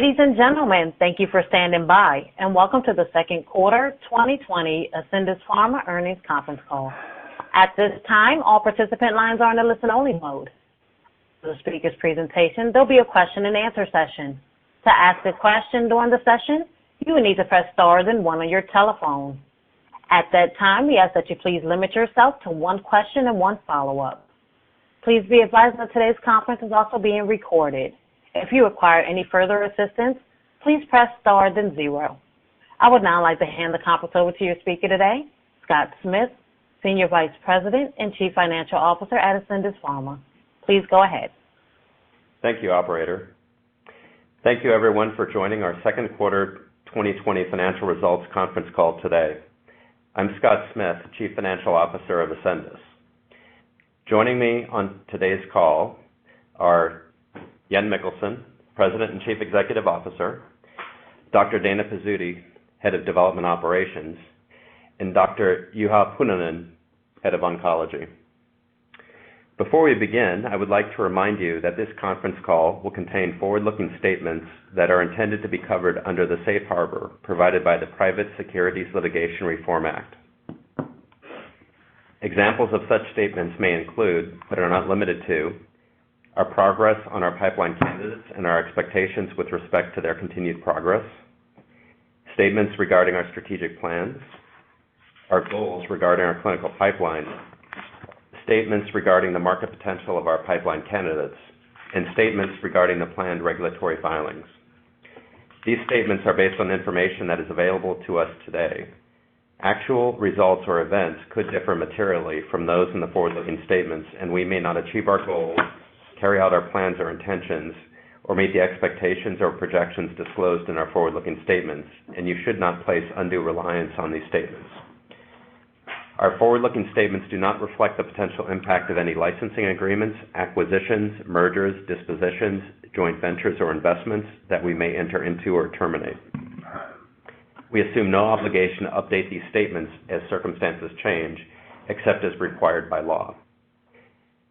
Ladies and gentlemen, thank you for standing by, and welcome to the second quarter 2020 Ascendis Pharma earnings conference call. At this time, all participant lines are in a listen-only mode. For the speaker's presentation, there'll be a question-and-answer session. To ask a question during the session, you will need to press star then one on your telephone. At that time, we ask that you please limit yourself to one question and one follow-up. Please be advised that today's conference is also being recorded. If you require any further assistance, please press star then zero. I would now like to hand the conference over to your speaker today, Scott Smith, Senior Vice President and Chief Financial Officer at Ascendis Pharma. Please go ahead. Thank you, Operator. Thank you, everyone, for joining our second quarter 2020 financial results conference call today. I'm Scott Smith, Chief Financial Officer of Ascendis. Joining me on today's call are Jan Mikkelsen, President and Chief Executive Officer, Dr. Dana Pizzuti, Head of Development Operations, and Dr. Juha Punanen, Head of Oncology. Before we begin, I would like to remind you that this conference call will contain forward-looking statements that are intended to be covered under the safe harbor provided by the Private Securities Litigation Reform Act. Examples of such statements may include, but are not limited to, our progress on our pipeline candidates and our expectations with respect to their continued progress, statements regarding our strategic plans, our goals regarding our clinical pipeline, statements regarding the market potential of our pipeline candidates, and statements regarding the planned regulatory filings. These statements are based on information that is available to us today. Actual results or events could differ materially from those in the forward-looking statements, and we may not achieve our goals, carry out our plans or intentions, or meet the expectations or projections disclosed in our forward-looking statements, and you should not place undue reliance on these statements. Our forward-looking statements do not reflect the potential impact of any licensing agreements, acquisitions, mergers, dispositions, joint ventures, or investments that we may enter into or terminate. We assume no obligation to update these statements as circumstances change, except as required by law.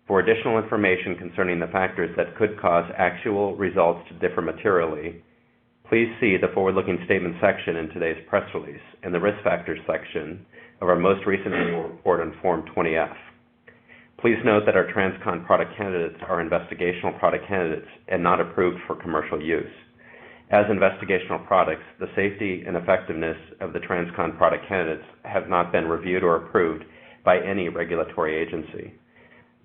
For additional information concerning the factors that could cause actual results to differ materially, please see the forward-looking statement section in today's press release and the risk factors section of our most recent annual report on Form 20-F. Please note that our TransCon product candidates are investigational product candidates and not approved for commercial use. As investigational products, the safety and effectiveness of the TransCon product candidates have not been reviewed or approved by any regulatory agency.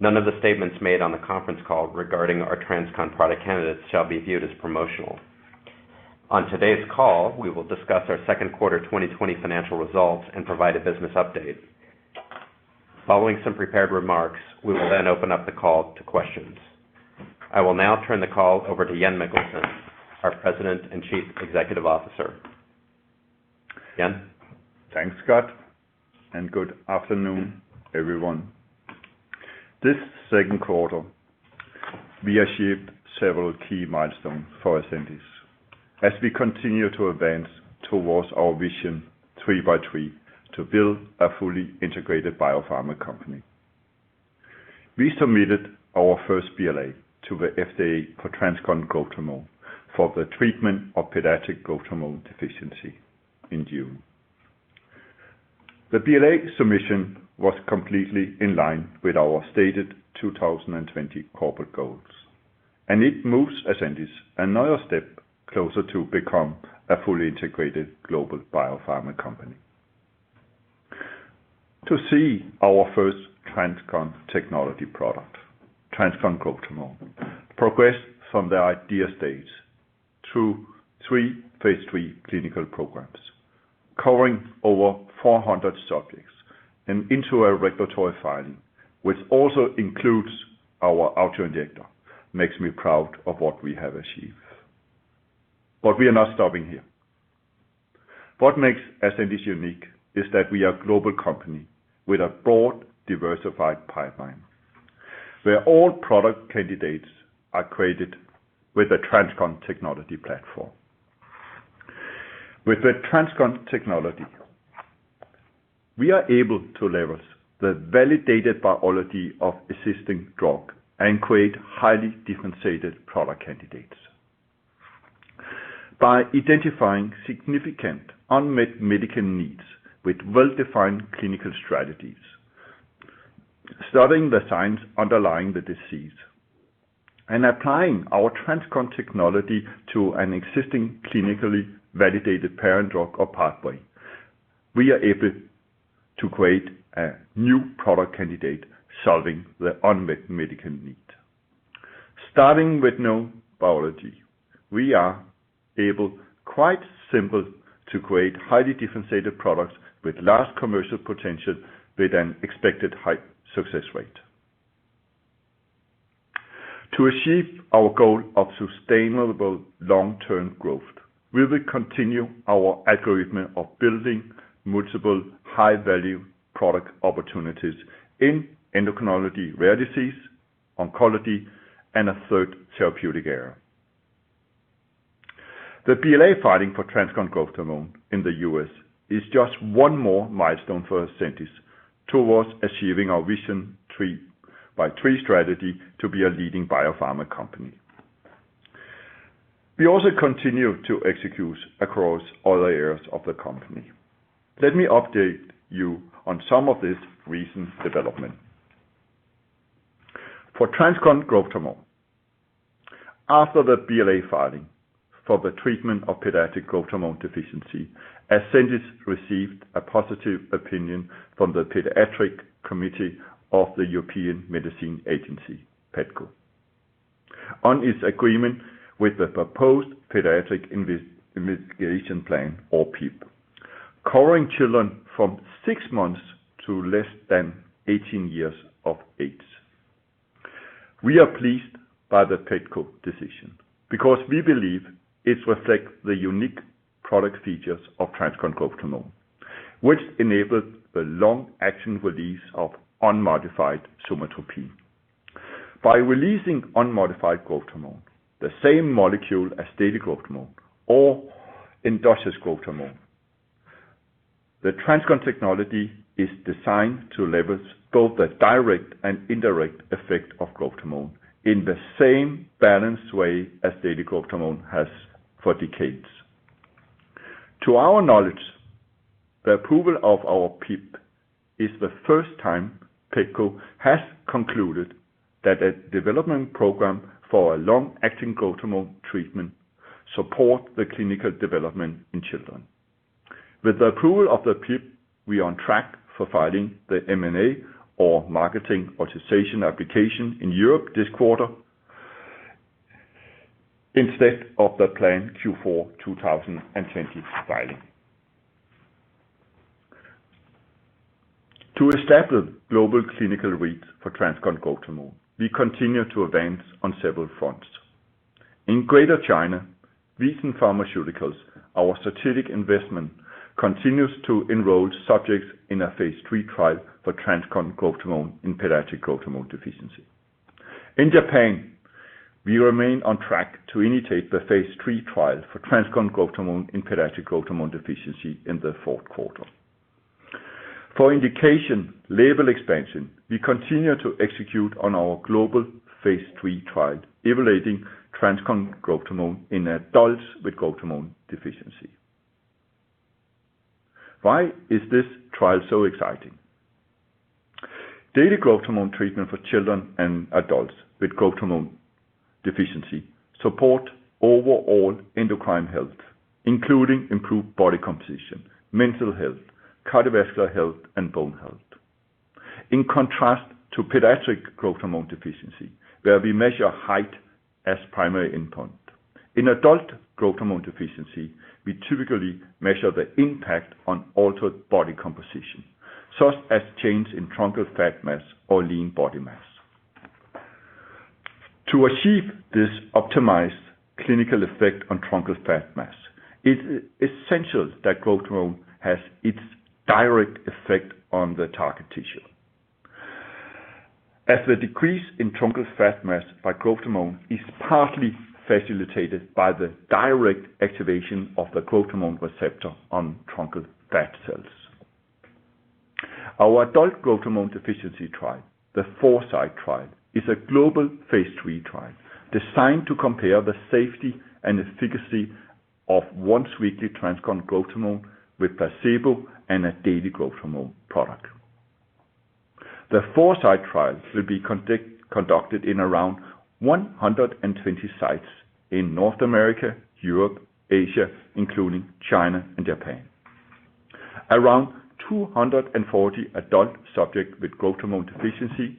None of the statements made on the conference call regarding our TransCon product candidates shall be viewed as promotional. On today's call, we will discuss our second quarter 2020 financial results and provide a business update. Following some prepared remarks, we will then open up the call to questions. I will now turn the call over to Jan Mikkelsen, our President and Chief Executive Officer. Jan? Thanks, Scott, and good afternoon, everyone. This second quarter, we achieved several key milestones for Ascendis as we continue to advance towards our vision 3x3 to build a fully integrated biopharma company. We submitted our first BLA to the FDA for TransCon growth hormone for the treatment of pediatric growth hormone deficiency in June. The BLA submission was completely in line with our stated 2020 corporate goals, and it moves Ascendis another step closer to become a fully integrated global biopharma company. To see our first TransCon technology product, TransCon growth hormone, progress from the idea stage through 3 phase 3 clinical programs, covering over 400 subjects, and into a regulatory filing, which also includes our autoinjector, makes me proud of what we have achieved. But we are not stopping here. What makes Ascendis unique is that we are a global company with a broad, diversified pipeline, where all product candidates are created with the TransCon technology platform. With the TransCon technology, we are able to leverage the validated biology of existing drug and create highly differentiated product candidates. by identifying significant unmet medical needs with well-defined clinical strategies, studying the science underlying the disease, and applying our TransCon technology to an existing clinically validated parent drug or pathway, we are able to create a new product candidate solving the unmet medical need. Starting with known biology, we are able, quite simple, to create highly differentiated products with large commercial potential with an expected high success rate. To achieve our goal of sustainable long-term growth, we will continue our algorithm of building multiple high-value product opportunities in endocrinology, rare disease, oncology, and a third therapeutic area. The BLA filing for TransCon growth hormone in the US is just one more milestone for Ascendis towards achieving our Vision 3x3 strategy to be a leading biopharma company. We also continue to execute across other areas of the company. Let me update you on some of this recent development. For TransCon growth hormone, after the BLA filing for the treatment of pediatric growth hormone deficiency, Ascendis received a positive opinion from the Pediatric Committee of the European Medicines Agency, PEDCO, on its agreement with the proposed Pediatric Investigation Plan, or PIP, covering children from 6 months to less than 18 years of age. We are pleased by the PEDCO decision because we believe it reflects the unique product features of TransCon growth hormone, which enabled the long-acting release of unmodified somatropin. By releasing unmodified growth hormone, the same molecule as daily growth hormone or endogenous growth hormone, the TransCon technology is designed to leverage both the direct and indirect effect of growth hormone in the same balanced way as daily growth hormone has for decades. To our knowledge, the approval of our PIP is the first time PEDCO has concluded that a development program for a long-acting growth hormone treatment support the clinical development in children. With the approval of the PIP, we are on track for filing the MAA or Marketing Authorization Application in Europe this quarter, instead of the planned Q4 2020 filing. To establish global clinical reach for TransCon growth hormone, we continue to advance on several fronts. In Greater China, Vision Pharmaceuticals, our strategic investment, continues to enroll subjects in a phase 3 trial for TransCon growth hormone in pediatric growth hormone deficiency. In Japan, we remain on track to initiate the phase 3 trial for TransCon growth hormone in pediatric growth hormone deficiency in the fourth quarter. For indication label expansion, we continue to execute on our global phase 3 trial evaluating TransCon growth hormone in adults with growth hormone deficiency. Why is this trial so exciting? Daily growth hormone treatment for children and adults with growth hormone deficiency support overall endocrine health, including improved body composition, mental health, cardiovascular health, and bone health. In contrast to pediatric growth hormone deficiency, where we measure height as primary endpoint, in adult growth hormone deficiency, we typically measure the impact on altered body composition, such as change in truncal fat mass or lean body mass. To achieve this optimized clinical effect on truncal fat mass, it is essential that growth hormone has its direct effect on the target tissue. As the decrease in truncal fat mass by growth hormone is partly facilitated by the direct activation of the growth hormone receptor on truncal fat cells. Our adult growth hormone deficiency trial, the Foresight trial, is a global phase 3 trial designed to compare the safety and efficacy of once-weekly TransCon growth hormone with placebo and a daily growth hormone product. The foresight trial will be conducted in around 120 sites in North America, Europe, Asia, including China and Japan. Around 240 adult subjects with growth hormone deficiency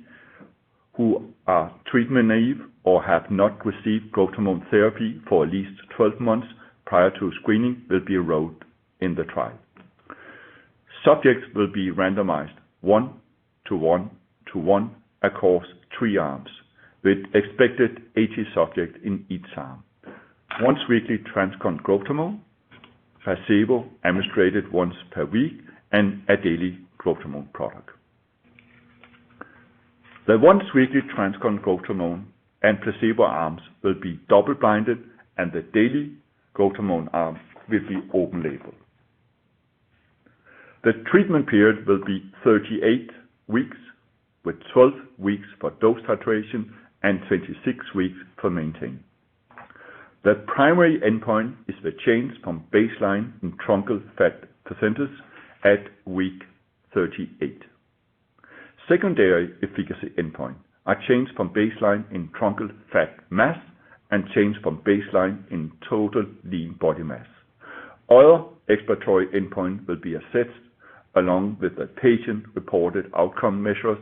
who are treatment naive or have not received growth hormone therapy for at least 12 months prior to screening will be enrolled in the trial. Subjects will be randomized 1:1:1 across 3 arms, with expected 80 subjects in each arm. Once weekly TransCon growth hormone, placebo administered once per week, and a daily growth hormone product. The once weekly TransCon growth hormone and placebo arms will be double-blinded, and the daily growth hormone arm will be open label. The treatment period will be 38 weeks, with 12 weeks for dose titration and 26 weeks for maintain. The primary endpoint is the change from baseline in truncal fat percentage at week 38. Secondary efficacy endpoint are change from baseline in truncal fat mass and change from baseline in total lean body mass. Other exploratory endpoint will be assessed along with the patient-reported outcome measures,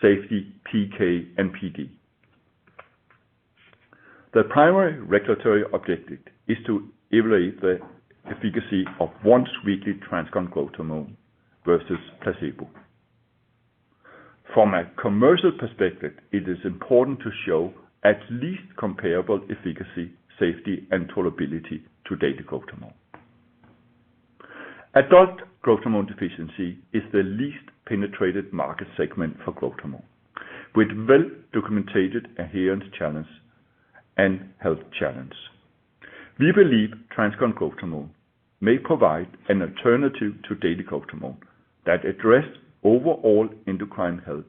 safety, PK, and PD. The primary regulatory objective is to evaluate the efficacy of once-weekly TransCon growth hormone versus placebo. From a commercial perspective, it is important to show at least comparable efficacy, safety, and tolerability to daily growth hormone. Adult growth hormone deficiency is the least penetrated market segment for growth hormone, with well-documented adherence challenge and health challenge. We believe TransCon growth hormone may provide an alternative to daily growth hormone that addresses overall endocrine health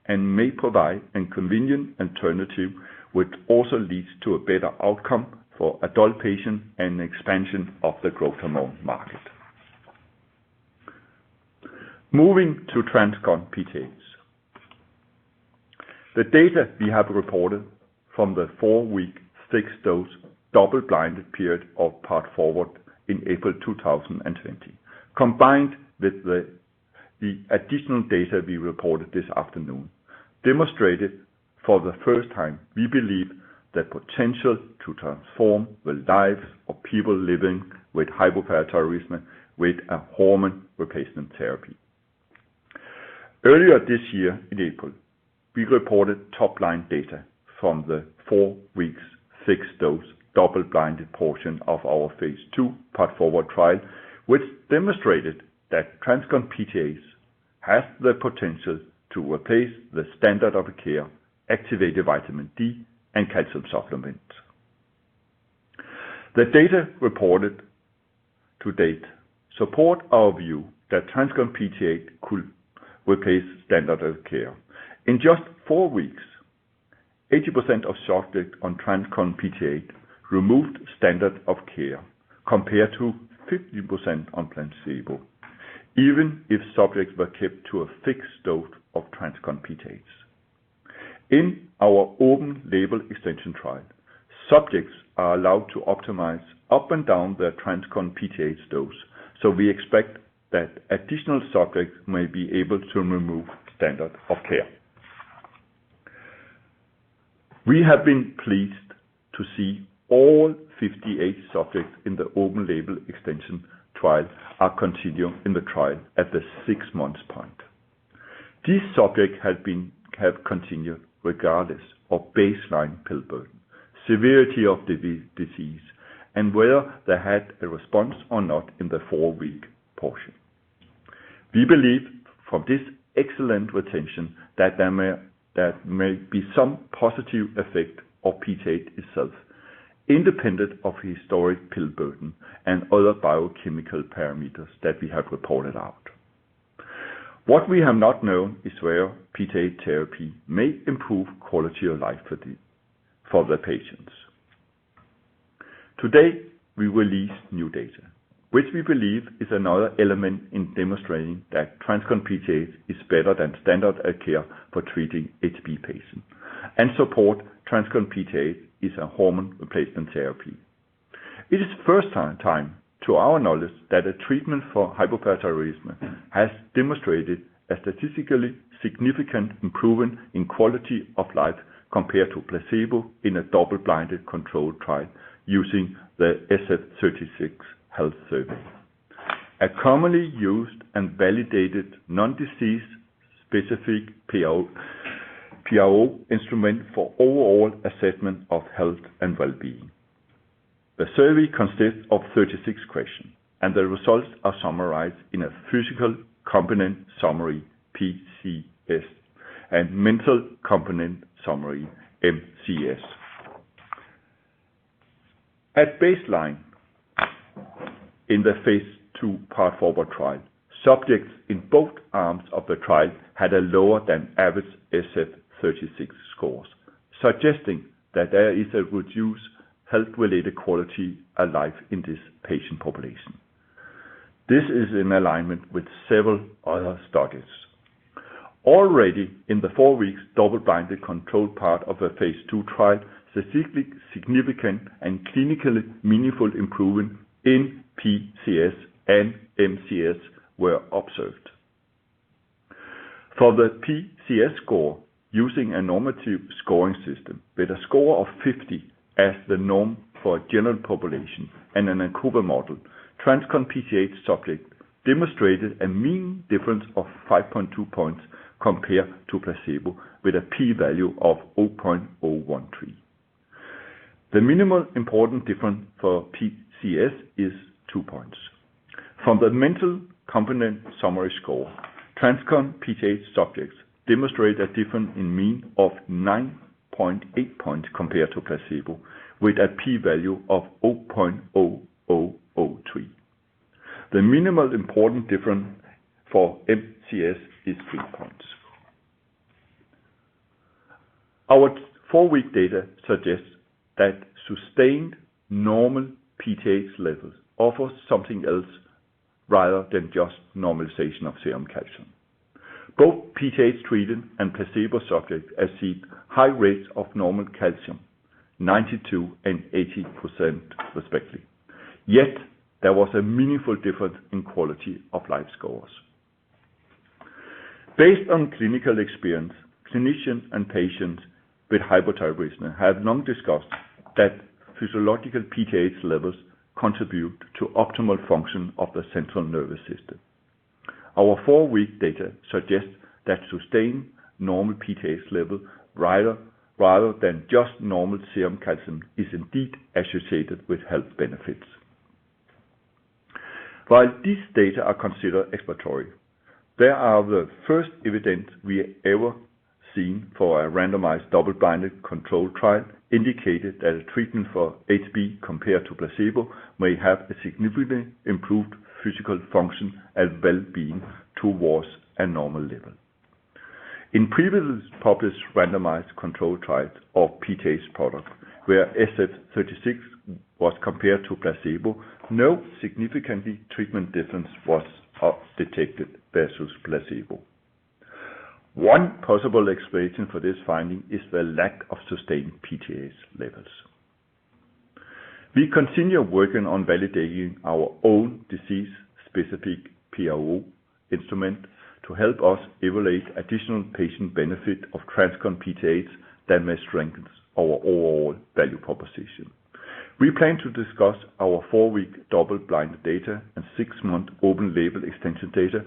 and may provide a convenient alternative which also leads to a better outcome for adult patients and expansion of the growth hormone market. Moving to TransCon PTH. The data we have reported from the 4-week fixed-dose double-blinded period of Part Forward in April 2020, combined with the additional data we reported this afternoon, demonstrated for the first time, we believe, the potential to transform the lives of people living with hypoparathyroidism with a hormone replacement therapy. Earlier this year, in April, we reported top-line data from the 4 weeks fixed-dose double-blinded portion of our phase 2 Part Forward trial, which demonstrated that TransCon PTH has the potential to replace the standard of care activated vitamin D and calcium supplements. The data reported to date support our view that TransCon PTH could replace standard of care. In just 4 weeks, 80% of subjects on TransCon PTH removed standard of care compared to 50% on placebo, even if subjects were kept to a fixed dose of TransCon PTH. In our open label extension trial, subjects are allowed to optimize up and down their TransCon PTH dose, so we expect that additional subjects may be able to remove standard of care. We have been pleased to see all 58 subjects in the open label extension trial are continuing in the trial at the 6 months point. These subjects have continued regardless of baseline pill burden, severity of the disease, and whether they had a response or not in the 4-week portion. We believe from this excellent retention that there may be some positive effect of PTH itself, independent of historic pill burden and other biochemical parameters that we have reported out. What we have not known is where PTH therapy may improve quality of life for the patients. Today, we released new data, which we believe is another element in demonstrating that TransCon PTH is better than standard of care for treating HB patients, and support TransCon PTH is a hormone replacement therapy. It is the first time, to our knowledge, that a treatment for hypoparathyroidism has demonstrated a statistically significant improvement in quality of life compared to placebo in a double-blinded controlled trial using the SF36 Health Survey, a commonly used and validated non-disease specific PRO instrument for overall assessment of health and well-being. The survey consists of 36 questions, and the results are summarized in a physical component summary, PCS, and mental component summary, MCS. At baseline, in the phase 2 part forward trial, subjects in both arms of the trial had a lower than average SF36 scores, suggesting that there is a reduced health-related quality of life in this patient population. This is in alignment with several other studies. Already in the 4 weeks double-blinded controlled part of the phase 2 trial, statistically significant and clinically meaningful improvement in PCS and MCS were observed. For the PCS score, using a normative scoring system with a score of 50 as the norm for a general population and an ANCOVA model, TransCon PTH subjects demonstrated a mean difference of 5.2 points compared to placebo with a p-value of 0.013. The minimal important difference for PCS is 2 points. From the mental component summary score, TransCon PTH subjects demonstrate a difference in mean of 9.8 points compared to placebo, with a p-value of 0.0003. The minimal important difference for MCS is 3 points. Our 4-week data suggests that sustained normal PTH levels offers something else rather than just normalization of serum calcium. Both PTH-treated and placebo subjects achieved high rates of normal calcium, 92 and 80% respectively. Yet, there was a meaningful difference in quality of life scores. Based on clinical experience, clinicians and patients with hypothyroidism have long discussed that physiological PTH levels contribute to optimal function of the central nervous system. Our 4-week data suggests that sustained normal PTH level rather than just normal serum calcium is indeed associated with health benefits. While these data are considered exploratory, they are the first evidence we ever seen for a randomized double-blinded controlled trial indicated that a treatment for HB compared to placebo may have a significantly improved physical function and well-being towards a normal level. In previously published randomized controlled trials of PTH products, where SF36 was compared to placebo, no significant treatment difference was detected versus placebo. One possible explanation for this finding is the lack of sustained PTH levels. We continue working on validating our own disease-specific PRO instrument to help us evaluate additional patient benefit of TransCon PTH that may strengthen our overall value proposition. We plan to discuss our 4-week double-blind data and 6-month open-label extension data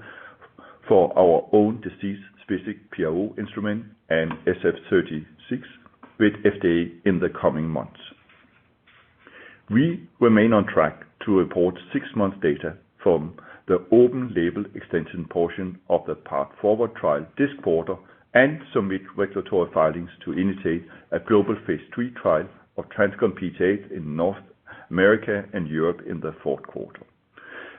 for our own disease-specific PRO instrument and SF36 with FDA in the coming months. We remain on track to report 6 months data from the open-label extension portion of the Path Forward trial this quarter and submit regulatory filings to initiate a global phase 3 trial of TransCon PTH in North America and Europe in the 4th quarter.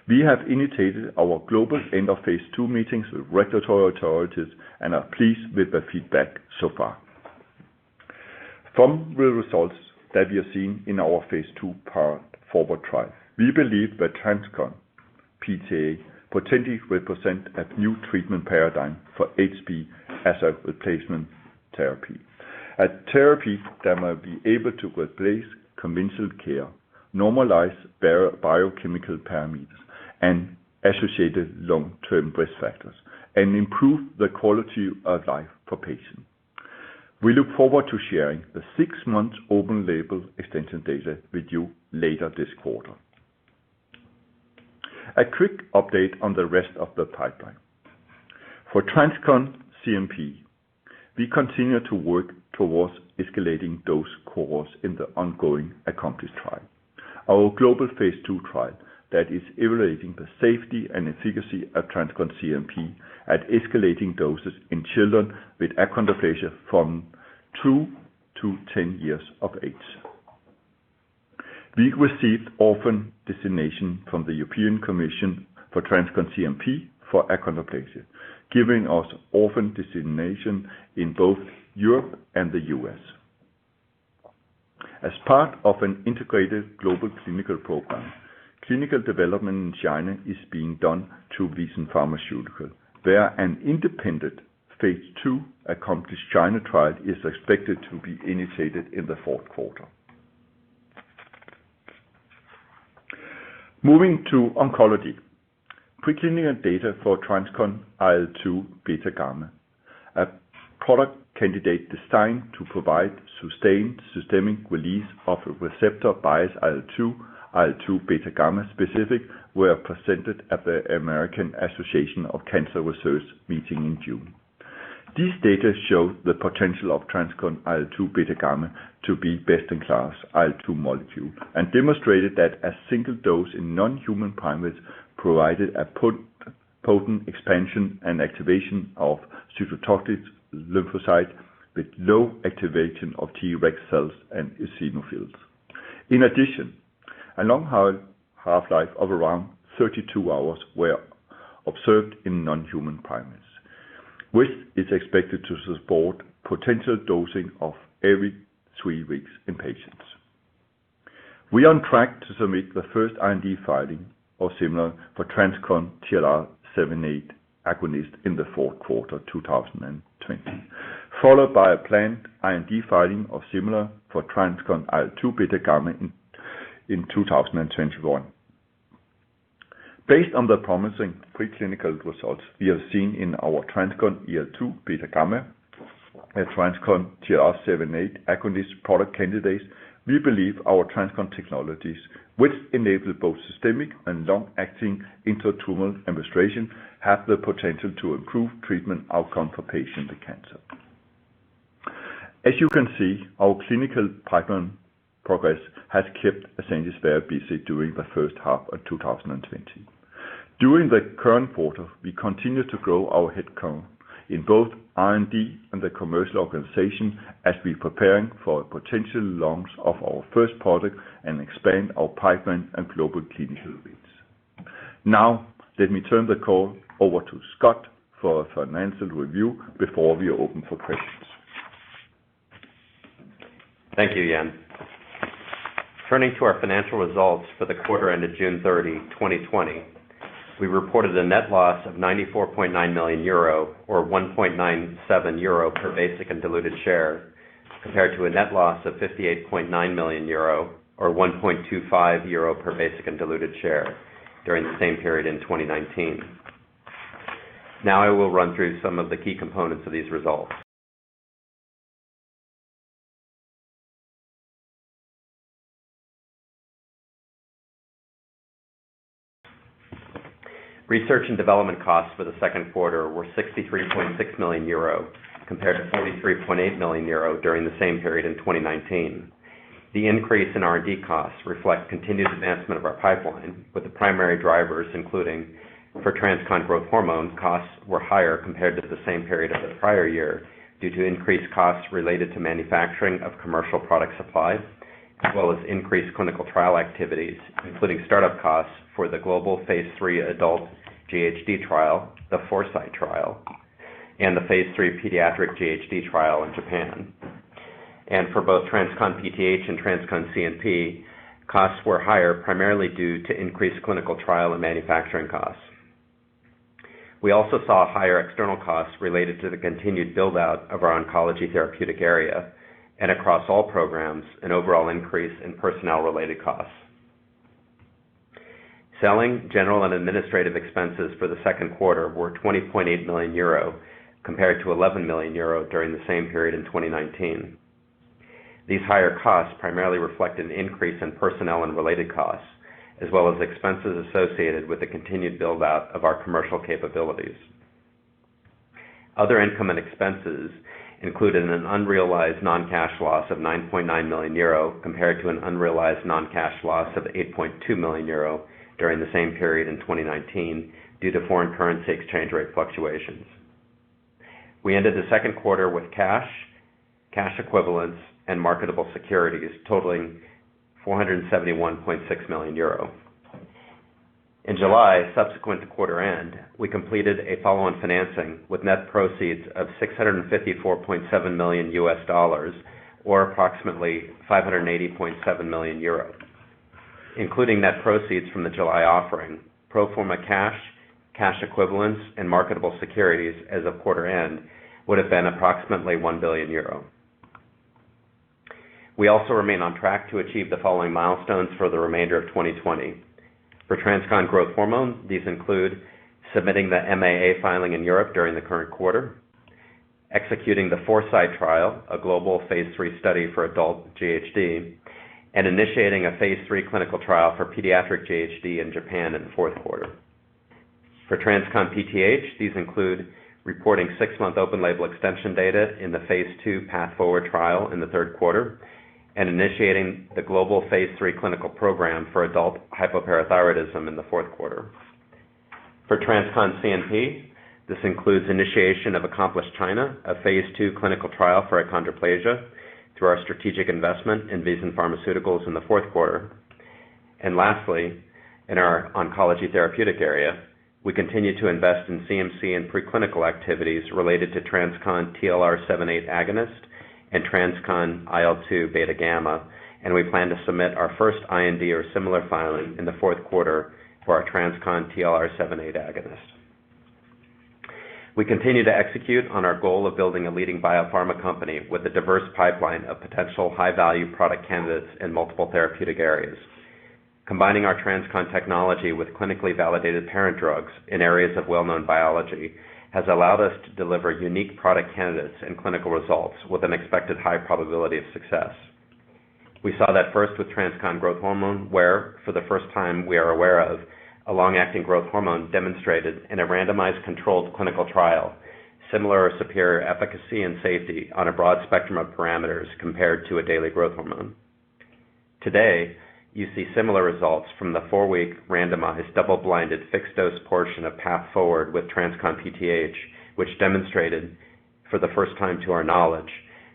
We have initiated our global end of phase 2 meetings with regulatory authorities and are pleased with the feedback so far. From the results that we have seen in our phase 2 part forward trial. We believe that TransCon PTA potentially represent a new treatment paradigm for HP as a replacement therapy. A therapy that might be able to replace conventional care, normalize biochemical parameters, and associated long-term risk factors, and improve the quality of life for patients. We look forward to sharing the 6-month open-label extension data with you later this quarter. A quick update on the rest of the pipeline. For TransCon CNP, we continue to work towards escalating dose cohorts in the ongoing Accomplish trial, our global phase 2 trial that is evaluating the safety and efficacy of TransCon CNP at escalating doses in children with achondroplasia from 2 to 10 years of age. We received orphan designation from the European Commission for TransCon CNP for achondroplasia, giving us orphan designation in both Europe and the US. As part of an integrated global clinical program, clinical development in China is being done through Vision Pharmaceutical, where an independent phase 2 Accomplish China trial is expected to be initiated in the fourth quarter. Moving to oncology, preclinical data for TransCon IL-2 beta gamma, a product candidate designed to provide sustained systemic release of a receptor bias IL-2 beta gamma specific, were presented at the American Association of Cancer Research meeting in June. These data show the potential of TransCon IL-2 beta gamma to be best-in-class IL-2 molecule and demonstrated that a single dose in non-human primates provided a potent expansion and activation of cytotoxic lymphocytes with low activation of Treg cells and eosinophils. In addition, a long half-life of around 32 hours were observed in non-human primates, which is expected to support potential dosing of every 3 weeks in patients. We are on track to submit the first IND filing or similar for TransCon TLR7/8 agonist in the fourth quarter 2020, followed by a planned IND filing or similar for TransCon IL-2 beta gamma in 2021. Based on the promising preclinical results we have seen in our TransCon IL-2 beta gamma and TransCon TLR7/8 agonist product candidates, we believe our TransCon technologies, which enable both systemic and long-acting intratumoral administration, have the potential to improve treatment outcome for patients with cancer. As you can see, our clinical pipeline progress has kept Ascendis very busy during the first half of 2020. During the current quarter, we continue to grow our headcount in both R&D and the commercial organization as we preparing for a potential launch of our first product and expand our pipeline and global clinical reach. Now, let me turn the call over to Scott for a financial review before we open for questions. Thank you, Jan. Turning to our financial results for the quarter ended June 30, 2020, we reported a net loss of 94.9 million euro, or 1.97 euro per basic and diluted share, compared to a net loss of 58.9 million euro, or 1.25 euro per basic and diluted share during the same period in 2019. Now I will run through some of the key components of these results. Research and development costs for the second quarter were 63.6 million euro, compared to 43.8 million euro during the same period in 2019. The increase in R&D costs reflect continued advancement of our pipeline, with the primary drivers including, for TransCon growth hormone, costs were higher compared to the same period of the prior year due to increased costs related to manufacturing of commercial product supply, as well as increased clinical trial activities, including startup costs for the global phase 3 adult GHD trial, the Foresight trial, and the phase 3 pediatric GHD trial in Japan. And for both TransCon PTH and TransCon CNP, Costs were higher primarily due to increased clinical trial and manufacturing costs. We also saw higher external costs related to the continued build-out of our oncology therapeutic area, and across all programs, an overall increase in personnel-related costs. Selling, general, and administrative expenses for the second quarter were 20.8 million euro, compared to 11 million euro during the same period in 2019. These higher costs primarily reflect an increase in personnel and related costs, as well as expenses associated with the continued build-out of our commercial capabilities. Other income and expenses included an unrealized non-cash loss of 9.9 million euro compared to an unrealized non-cash loss of 8.2 million euro during the same period in 2019 due to foreign currency exchange rate fluctuations. We ended the second quarter with cash equivalents, and marketable securities totaling 471.6 million euro. In July, subsequent to quarter end, we completed a follow-on financing with net proceeds of $654.7 million US, or approximately 580.7 million euro. Including net proceeds from the July offering, pro forma cash equivalents, and marketable securities as of quarter end would have been approximately 1 billion euro. We also remain on track to achieve the following milestones for the remainder of 2020. For TransCon Growth Hormone, these include submitting the MAA filing in Europe during the current quarter, executing the Foresight trial, a global phase 3 study for adult GHD, and initiating a phase 3 clinical trial for pediatric GHD in Japan in the fourth quarter. For TransCon PTH, these include reporting 6-month open-label extension data in the phase 2 Path Forward trial in the third quarter, and initiating the global phase 3 clinical program for adult hypoparathyroidism in the fourth quarter. For TransCon CNP, this includes initiation of Accomplish China, a phase 2 clinical trial for achondroplasia, through our strategic investment in Vision Pharmaceuticals in the fourth quarter. And lastly, in our oncology therapeutic area, we continue to invest in CMC and preclinical activities related to TransCon TLR7/8 agonist and TransCon IL-2 beta gamma, and we plan to submit our first IND or similar filing in the fourth quarter for our TransCon TLR7/8 agonist. We continue to execute on our goal of building a leading biopharma company with a diverse pipeline of potential high-value product candidates in multiple therapeutic areas. Combining our TransCon technology with clinically validated parent drugs in areas of well-known biology has allowed us to deliver unique product candidates and clinical results with an expected high probability of success. We saw that first with TransCon Growth Hormone, where, for the first time we are aware of, a long-acting growth hormone demonstrated in a randomized controlled clinical trial similar or superior efficacy and safety on a broad spectrum of parameters compared to a daily growth hormone. Today, you see similar results from the 4-week randomized double-blinded fixed-dose portion of Path Forward with TransCon PTH, which demonstrated, for the first time to our knowledge,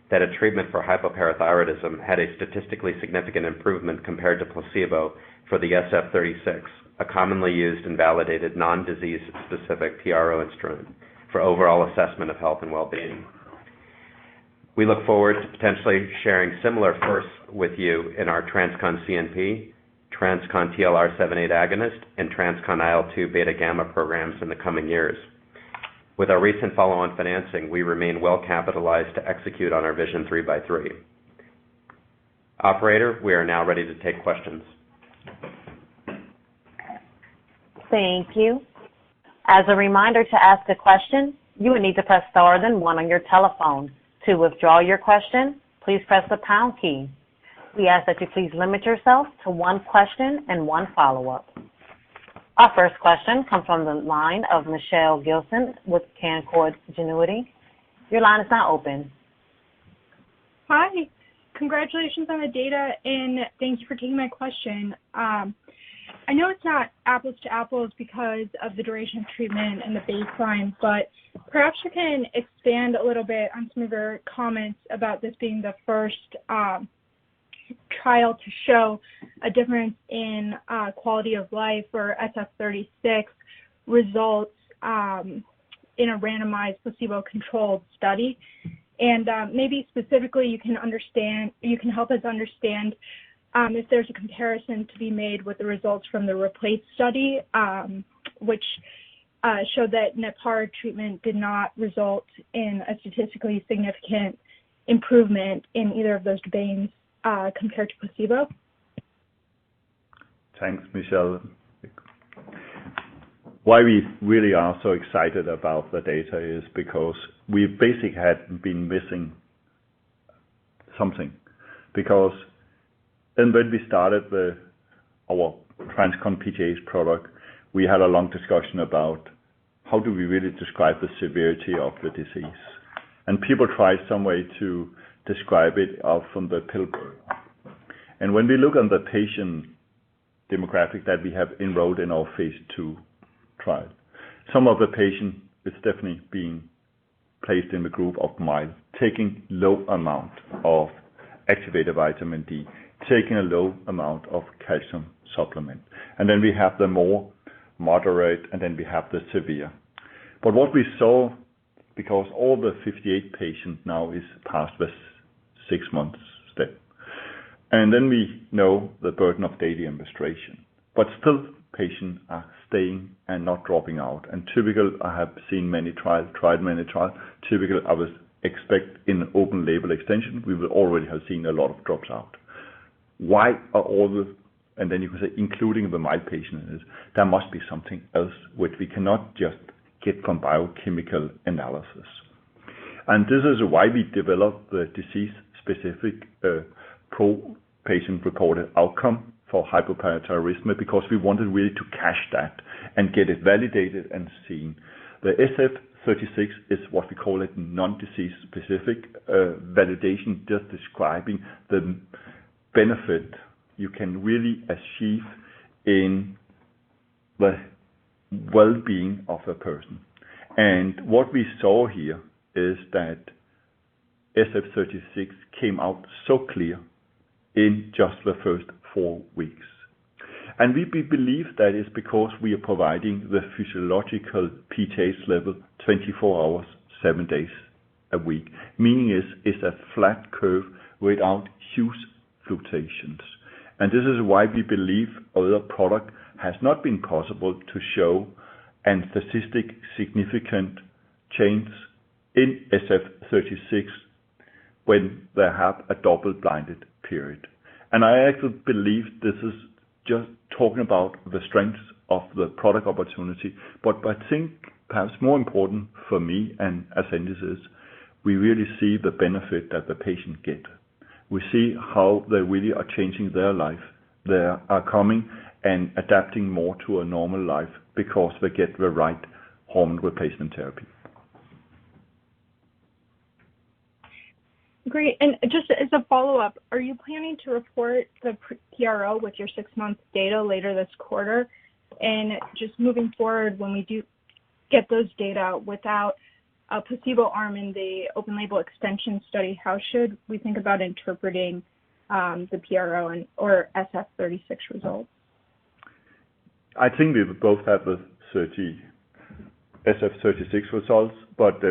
that a treatment for hypoparathyroidism had a statistically significant improvement compared to placebo for the SF36, a commonly used and validated non-disease-specific PRO instrument for overall assessment of health and well-being. We look forward to potentially sharing similar firsts with you in our TransCon CNP, TransCon TLR7/8 agonist, and TransCon IL-2 beta gamma programs in the coming years. With our recent follow-on financing, we remain well capitalized to execute on our Vision 3x3. Operator, we are now ready to take questions. Thank you. As a reminder, to ask a question, you will need to press star then 1 on your telephone. To withdraw your question, please press the pound key. We ask that you please limit yourself to 1 question and 1 follow-up. Our first question comes from the line of Michelle Gilson with Canaccord Genuity. Your line is now open. Hi. Congratulations on the data, and thank you for taking my question. I know it's not apples to apples because of the duration of treatment and the baseline, but perhaps you can expand a little bit on some of your comments about this being the first trial to show a difference in quality of life or SF36 results in a randomized placebo-controlled study. And maybe specifically you can help us understand if there's a comparison to be made with the results from the REPLACE study, which showed that Natpara treatment did not result in a statistically significant improvement in either of those domains compared to placebo? Thanks, Michelle. Why we really are so excited about the data is because we basically had been missing something. Because then when we started our TransCon PTH product, we had a long discussion about how do we really describe the severity of the disease. And people tried some way to describe it out from the pill burden. And when we look on the patient demographic that we have enrolled in our phase 2 trial, some of the patients is definitely being placed in the group of mild, taking low amount of activated vitamin D, taking a low amount of calcium supplement. And then we have the more moderate, and then we have the severe. But what we saw, because all the 58 patients now is past the 6 months step, and then we know the burden of daily administration. But still, patients are staying and not dropping out. And typical, I have seen many trials, typical, I would expect in open label extension, we will already have seen a lot of drops out. Why are all the, and then you can say, including the mild patients, there must be something else which we cannot just get from biochemical analysis. And this is why we developed the disease-specific pro-patient reported outcome for hypoparathyroidism, because we wanted really to cache that and get it validated and seen. The SF36 is what we call it non-disease specific validation, just describing the benefit you can really achieve in the well-being of a person. And what we saw here is that SF36 came out so clear in just the first 4 weeks. And we believe that is because we are providing the physiological PTH level 24 hours, 7 days a week, meaning it's a flat curve without huge fluctuations. And this is why we believe other product has not been possible to show an statistic significant change in SF36 when they have a double-blinded period. And I actually believe this is just talking about the strengths of the product opportunity, but I think perhaps more important for me and Ascendis is we really see the benefit that the patient get. We see how they really are changing their life. They are coming and adapting more to a normal life because they get the right hormone replacement therapy. Great. And just as a follow-up, are you planning to report the PRO with your 6-month data later this quarter? And just moving forward, when we do get those data without a placebo arm in the open label extension study, how should we think about interpreting the PRO or SF36 results? I think we both have the SF36 results, but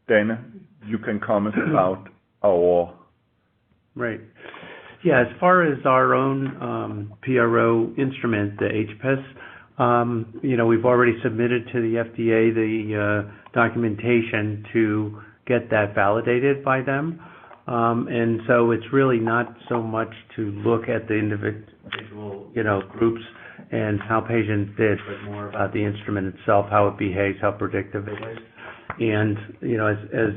Dana, you can comment about our... Right. Yeah, as far as our own PRO instrument, the HPES, we've already submitted to the FDA the documentation to get that validated by them. And so it's really not so much to look at the individual, groups and how patients did, but more about the instrument itself, how it behaves, how predictive it is. And, as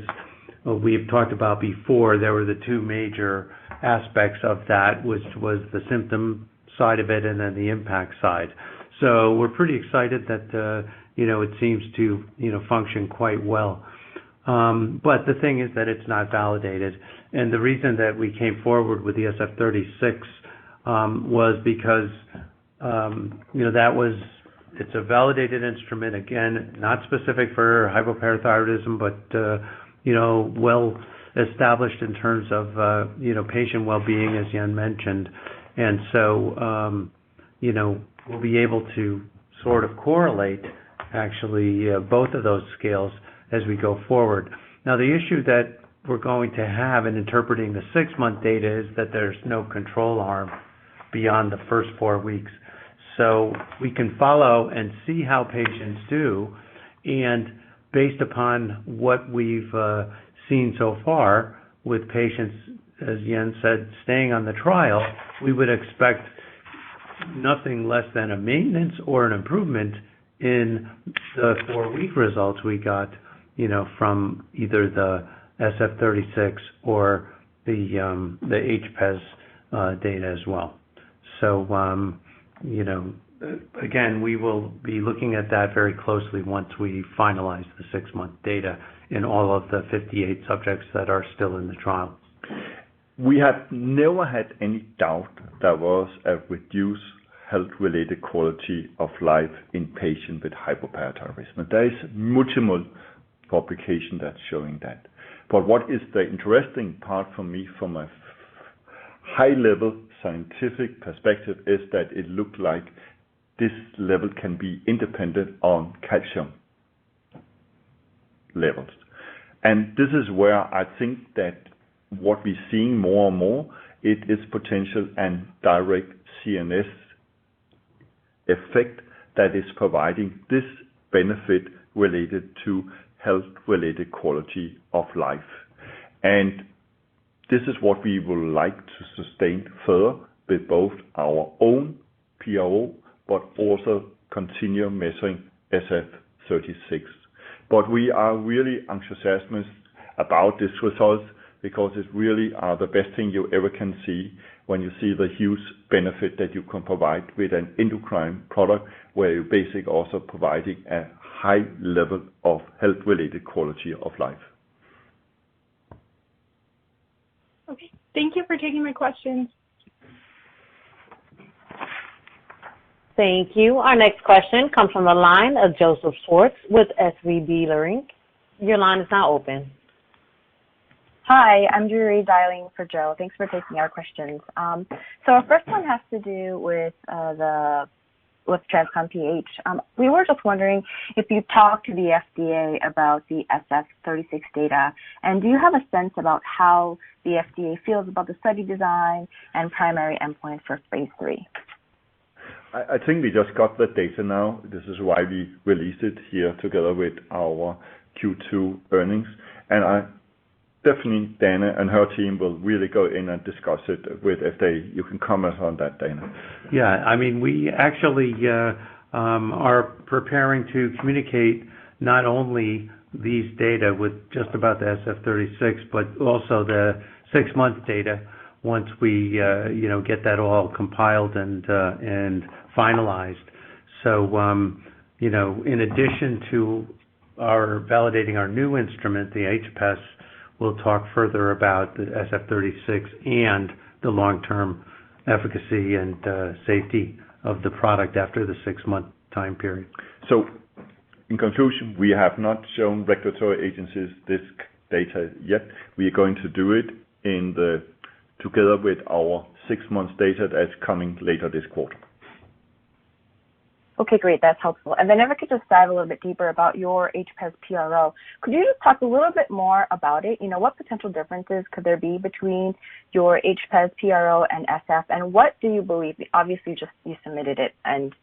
we've talked about before, there were the two major aspects of that, which was the symptom side of it and then the impact side. So we're pretty excited that, it seems to, function quite well. But the thing is that it's not validated. And the reason that we came forward with the SF36 was because, it's a validated instrument, again, not specific for hypoparathyroidism, but, well established in terms of, patient well-being, as Jan mentioned. And so, we'll be able to sort of correlate, actually, both of those scales as we go forward. Now, the issue that we're going to have in interpreting the 6-month data is that there's no control arm beyond the first 4 weeks. So we can follow and see how patients do, and based upon what we've seen so far with patients, as Jens said, staying on the trial, we would expect nothing less than a maintenance or an improvement in the 4-week results we got, from either the SF-36 or the HPES data as well. So, again, we will be looking at that very closely once we finalize the 6-month data in all of the 58 subjects that are still in the trial. We have never had any doubt there was a reduced health-related quality of life in patients with hypoparathyroidism. There is multiple publications that's showing that. But what is the interesting part for me from a high-level scientific perspective is that it looked like this level can be independent on calcium levels. And this is where I think that what we're seeing more and more, it is potential and direct CNS effect that is providing this benefit related to health-related quality of life. And this is what we would like to sustain further with both our own PRO, but also continue measuring SF-36. But we are really enthusiastic about these results because it really are the best thing you ever can see when you see the huge benefit that you can provide with an endocrine product where you're basically also providing a high level of health-related quality of life. Okay, thank you for taking my questions. Thank you. Our next question comes from the line of Joseph Schwartz with SVB Leerink. Your line is now open. Hi, I'm Drury dialing for Joe. Thanks for taking our questions. So our first one has to do with TransCon PH. We were just wondering if you talked to the FDA about the SF-36 data, and do you have a sense about how the FDA feels about the study design and primary endpoint for phase 3? I think we just got the data now. This is why we released it here together with our Q2 earnings. And definitely Dana and her team will really go in and discuss it with FDA. You can comment on that, Dana. Yeah, I mean, we actually are preparing to communicate not only these data with just about the SF-36, but also the 6-month data once we get that all compiled and finalized. So in addition to our validating our new instrument, the HPES, we'll talk further about the SF-36 and the long-term efficacy and safety of the product after the 6-month time period. So in conclusion, we have not shown regulatory agencies this data yet. We are going to do it together with our 6 months data that's coming later this quarter. Okay, great. That's helpful. And then if I could just dive a little bit deeper about your HPES PRO, could you just talk a little bit more about it? What potential differences could there be between your HPES PRO and SF? And what do you believe? Obviously, you submitted it, and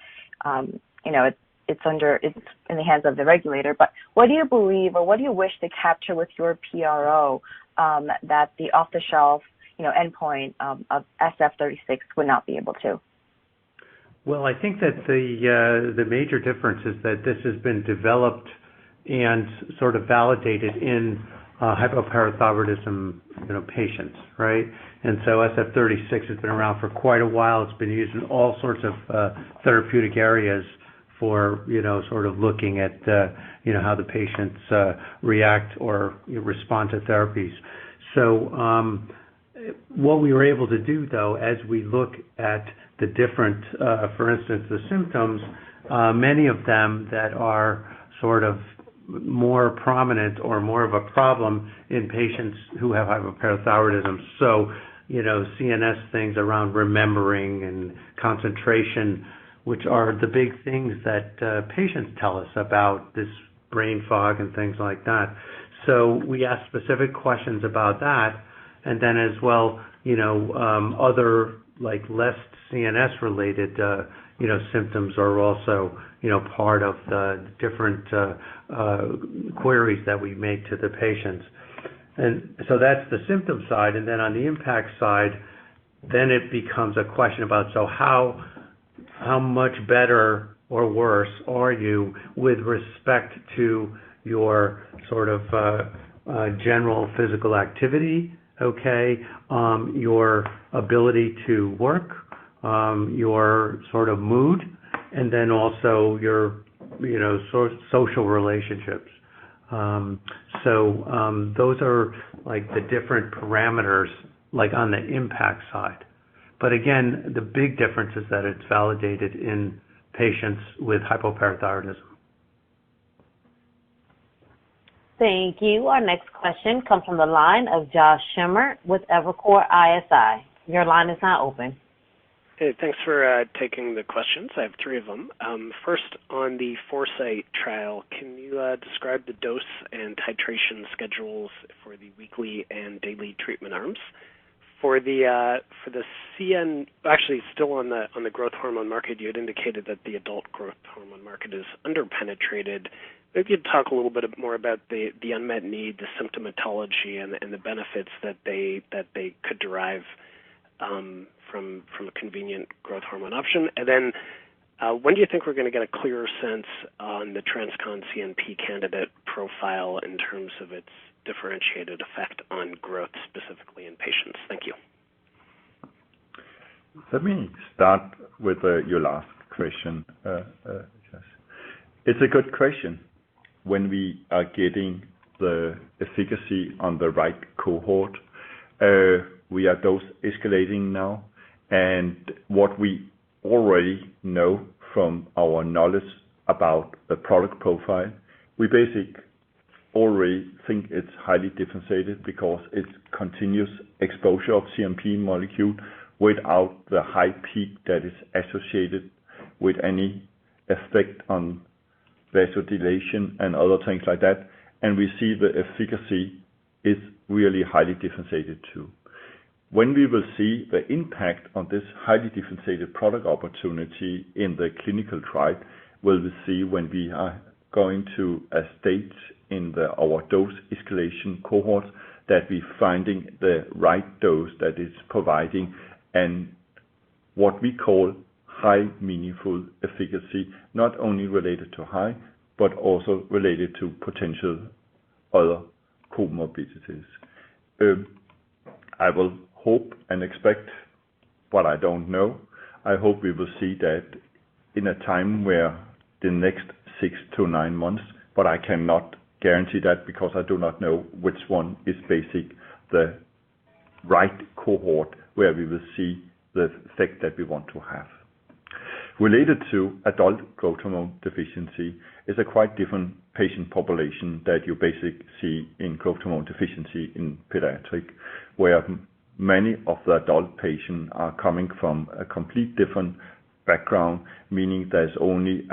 it's in the hands of the regulator. But what do you believe, or what do you wish to capture with your PRO that the off-the-shelf endpoint of SF-36 would not be able to? Well, I think that the major difference is that this has been developed and sort of validated in hypoparathyroidism patients, right? And so SF-36 has been around for quite a while. It's been used in all sorts of therapeutic areas for sort of looking at how the patients react or respond to therapies. So what we were able to do, though, as we look at the different, for instance, the symptoms, many of them that are sort of more prominent or more of a problem in patients who have hypoparathyroidism. So, CNS things around remembering and concentration, which are the big things that patients tell us about, this brain fog and things like that. So we asked specific questions about that, and then as well, other like less CNS related, symptoms are also, part of the different queries that we make to the patients. And so that's the symptom side, and then on the impact side, then it becomes a question about, so how much better or worse are you with respect to your sort of general physical activity, okay, your ability to work, your sort of mood, and then also your, social relationships. So those are like the different parameters, like on the impact side. But again, the big difference is that it's validated in patients with hypoparathyroidism. Thank you. Our next question comes from the line of Josh Schimmer with Evercore ISI. Your line is now open. Hey, thanks for taking the questions. I have three of them. First, on the Foresight trial, can you describe the dose and titration schedules for the weekly and daily treatment arms? For the CN, actually still on the growth hormone market, you had indicated that the adult growth hormone market is underpenetrated. Maybe you'd talk a little bit more about the unmet need, the symptomatology, and the benefits that they could derive from a convenient growth hormone option. And then when do you think we're going to get a clearer sense on the TransCon CNP candidate profile in terms of its differentiated effect on growth specifically in patients? Thank you. Let me start with your last question. It's a good question. When we are getting the efficacy on the right cohort, we are dose escalating now, and what we already know from our knowledge about the product profile, we basically already think it's highly differentiated because it's continuous exposure of CNP molecule without the high peak that is associated with any effect on vasodilation and other things like that. And we see the efficacy is really highly differentiated too. When we will see the impact on this highly differentiated product opportunity in the clinical trial, we'll see when we are going to a stage in our dose escalation cohort that we're finding the right dose that is providing and what we call high meaningful efficacy, not only related to high, but also related to potential other comorbidities. I will hope and expect, but I don't know. I hope we will see that in a time where the next 6 to 9 months, but I cannot guarantee that because I do not know which one is the right cohort where we will see the effect that we want to have. Related to adult growth hormone deficiency is a quite different patient population that you basically see in growth hormone deficiency in pediatric, where many of the adult patients are coming from a complete different background, meaning there's only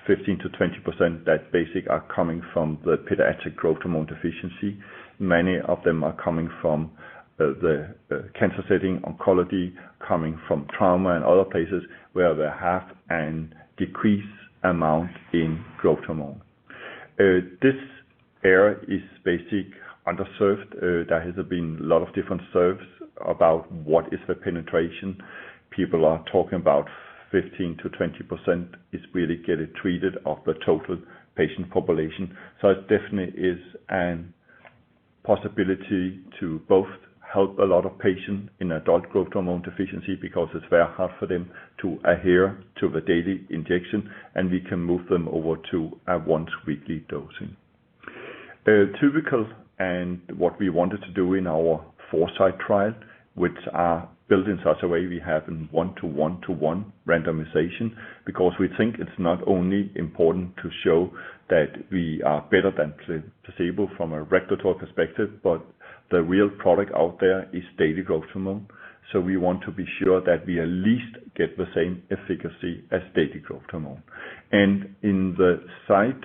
15 to 20% that basically are coming from the pediatric growth hormone deficiency. Many of them are coming from the cancer setting, oncology, coming from trauma and other places where they have a decreased amount in growth hormone. This area is basically underserved. There has been a lot of different surveys about what is the penetration. People are talking about 15 to 20% is really getting treated of the total patient population. So it definitely is a possibility to both help a lot of patients in adult growth hormone deficiency because it's very hard for them to adhere to the daily injection, and we can move them over to a once weekly dosing. Typical and what we wanted to do in our Foresight trial, which are built in such a way we have in 1-to-1-to-1 randomization, because we think it's not only important to show that we are better than placebo from a regulatory perspective, but the real product out there is daily growth hormone. So we want to be sure that we at least get the same efficacy as daily growth hormone. And in the site,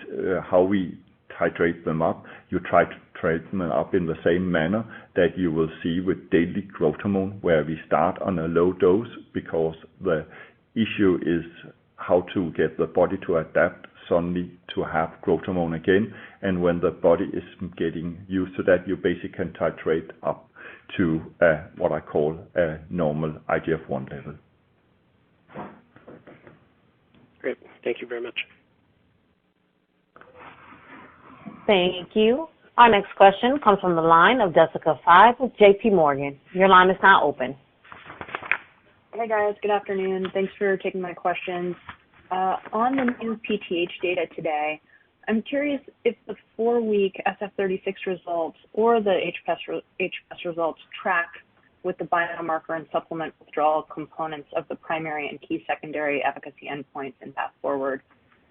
how we titrate them up, you titrate them up in the same manner that you will see with daily growth hormone, where we start on a low dose because the issue is how to get the body to adapt suddenly to have growth hormone again. And when the body is getting used to that, you basically can titrate up to what I call a normal IGF-1 level. Great. Thank you very much. Thank you. Our next question comes from the line of Jessica Fye with J.P. Morgan. Your line is now open. Hey guys, good afternoon. Thanks for taking my questions. On the new PTH data today, I'm curious if the 4-week SF36 results or the HPES results track with the biomarker and supplement withdrawal components of the primary and key secondary efficacy endpoints in Path Forward.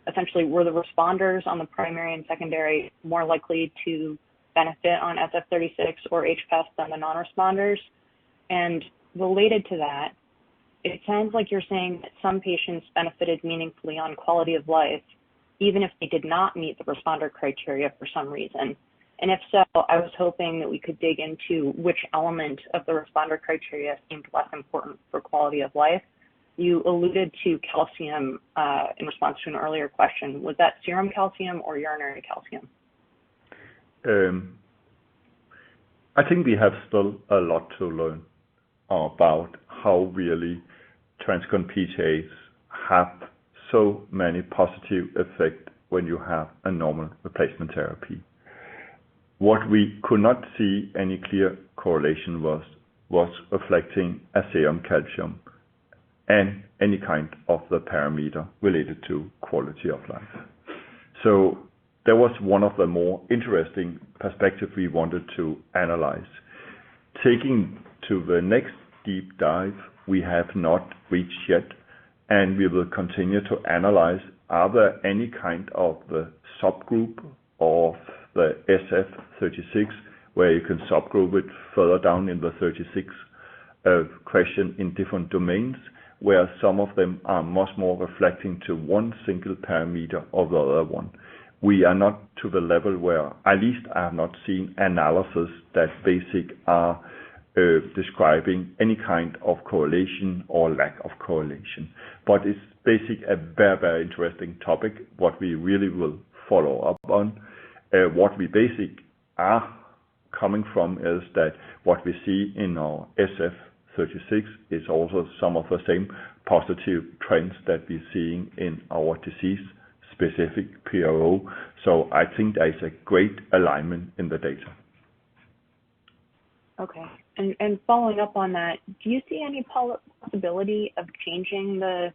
Essentially, were the responders on the primary and secondary more likely to benefit on SF36 or HPES than the non-responders? And related to that, it sounds like you're saying that some patients benefited meaningfully on quality of life, even if they did not meet the responder criteria for some reason. And if so, I was hoping that we could dig into which element of the responder criteria seemed less important for quality of life. You alluded to calcium in response to an earlier question. Was that serum calcium or urinary calcium? I think we have still a lot to learn about how really TransCon PTHs have so many positive effects when you have a normal replacement therapy. What we could not see any clear correlation was reflecting a serum calcium and any kind of the parameter related to quality of life. So that was one of the more interesting perspectives we wanted to analyze. Taking to the next deep dive, we have not reached yet, and we will continue to analyze, are there any kind of the subgroup of the SF36 where you can subgroup it further down in the 36 question in different domains, where some of them are much more reflecting to one single parameter or the other one. We are not to the level where, at least I have not seen analysis that basic are describing any kind of correlation or lack of correlation. But it's basically a very, very interesting topic, what we really will follow up on. What we basic are coming from is that what we see in our SF36 is also some of the same positive trends that we're seeing in our disease-specific PRO. So I think there is a great alignment in the data. Okay. And following up on that, do you see any possibility of changing the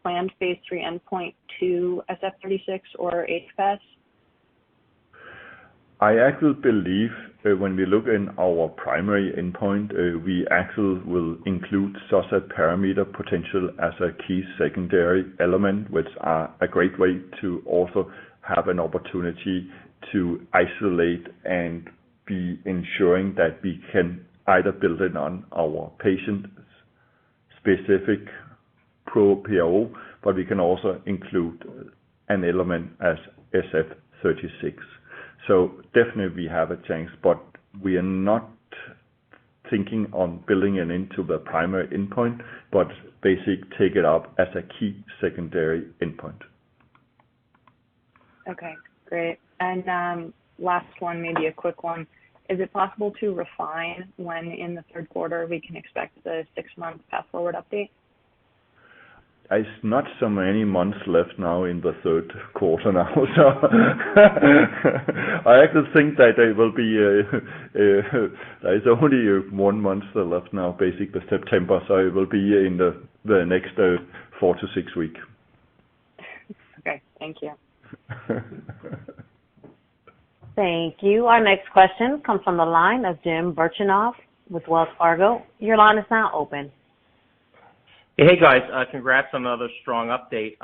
planned phase 3 endpoint to SF36 or HPES? I actually believe when we look in our primary endpoint, we actually will include such a parameter potential as a key secondary element, which are a great way to also have an opportunity to isolate and be ensuring that we can either build it on our patient-specific PRO, but we can also include an element as SF36. So definitely we have a chance, but we are not thinking on building it into the primary endpoint, but basically take it up as a key secondary endpoint. Okay, great. And last one, maybe a quick one. Is it possible to refine when in the third quarter we can expect the 6-month Path Forward update? It's not so many months left now in the third quarter now, so I actually think that there will be there is only 1 month left now, basically September, so it will be in the next 4 to 6 weeks. Okay, thank you. Thank you. Our next question comes from the line of Jim Birchenough with Wells Fargo. Your line is now open. Hey guys, congrats on another strong update.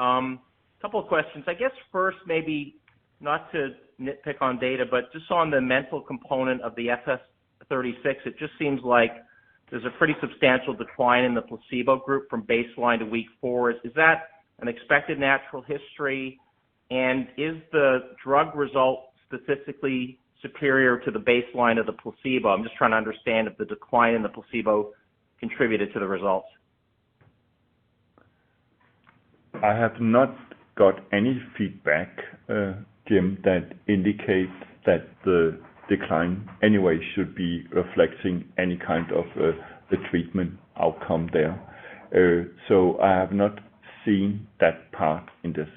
Couple of questions. I guess first, maybe not to nitpick on data, but just on the mental component of the SS36, it just seems like there's a pretty substantial decline in the placebo group from baseline to week 4. Is that an expected natural history? And is the drug result statistically superior to the baseline of the placebo? I'm just trying to understand if the decline in the placebo contributed to the results. I have not got any feedback, Jim, that indicates that the decline anyway should be reflecting any kind of the treatment outcome there. So I have not seen that part in this.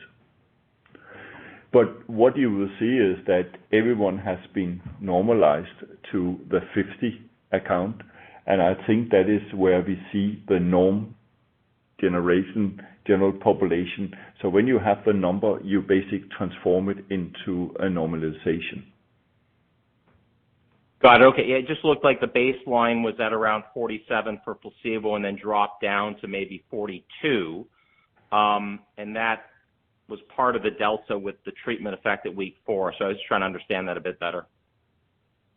But what you will see is that everyone has been normalized to the 50 account, and I think that is where we see the norm general population. So when you have the number, you basically transform it into a normalization. Got it. Okay. Yeah, it just looked like the baseline was at around 47 for placebo and then dropped down to maybe 42. And that was part of the delta with the treatment effect at week 4. So I was trying to understand that a bit better.